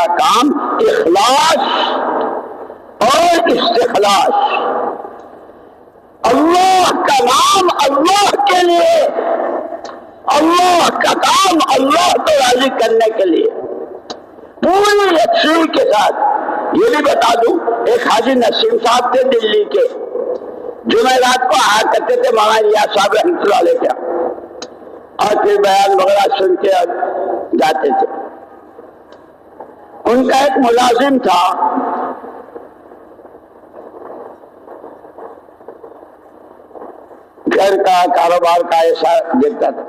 हमारा काम इखलास और इस्तिखलास, अल्लाह का नाम अल्लाह के लिए, अल्लाह का काम अल्लाह को राजी करने के लिए पूरी यकीन के साथ। ये भी बता दूं, एक हाजी नसीम साहब थे दिल्ली के, जुमेरात को आया करते थे मौलाना इलियास साहब रहमतुल्लाह अलैह के, और फिर बयान वगैरह सुन के जाते थे। उनका एक मुलाजिम था, घर का कारोबार का ऐसा देखता था,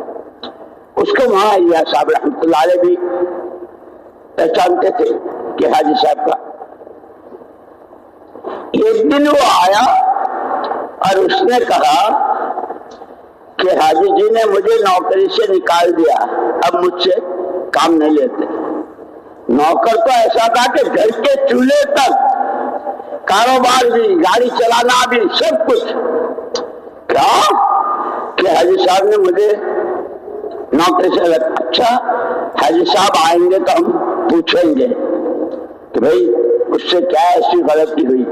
उसको वहां इलियास साहब रहमतुल्लाह अलैह भी पहचानते थे कि हाजी साहब का। एक दिन वो आया और उसने कहा कि हाजी जी ने मुझे नौकरी से निकाल दिया, अब मुझसे काम नहीं लेते। नौकर तो ऐसा था कि घर के चूल्हे तक, कारोबार भी, गाड़ी चलाना भी, सब कुछ। क्या कि हाजी साहब ने मुझे नौकरी से लगा। अच्छा, हाजी साहब आएंगे तो हम पूछेंगे कि भाई उससे क्या ऐसी गलती हुई।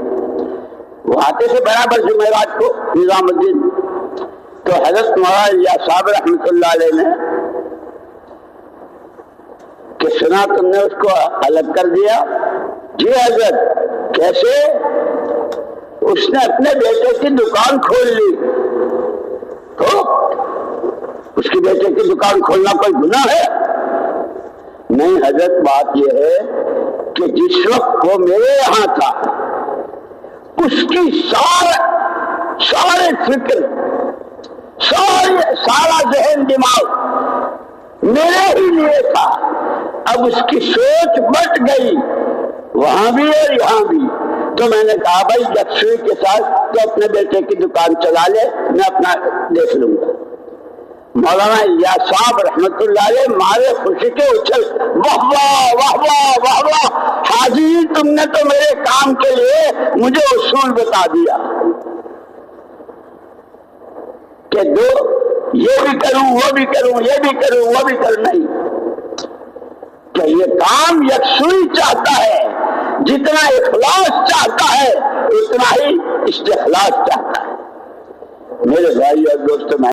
वो आते थे बराबर जुमेरात को निजामुद्दीन, तो हजरत मौलाना इलियास साहब रहमतुल्लाह अलैह ने कि सुना तुमने उसको अलग कर दिया? जी हजरत। कैसे? उसने अपने बेटे की दुकान खोल ली। तो उसके बेटे की दुकान खोलना कोई गुनाह है? नहीं हजरत, बात यह है कि जिस वक्त वो मेरे यहां था, उसकी सारे फिक्र, सारा जहन दिमाग मेरे ही लिए था। अब उसकी सोच बट गई, वहां भी और यहां भी। तो मैंने कहा भाई यकसुई के साथ तो अपने बेटे की दुकान चला ले, मैं अपना देख लूंगा। मौलाना इलियास साहब रहमतुल्लाह अलैह मारे खुशी के उछल, वाह वाह वाह वाह वाह वाह, हाजी तुमने तो मेरे काम के लिए मुझे उसूल बता दिया कि दो ये भी करूं, वो भी करूं, ये भी करूं, वो भी करूं। नहीं, कि ये काम यकसुई चाहता है, जितना इखलास चाहता है उतना ही इस्तिखलास चाहता है। मेरे भाई और दोस्तों,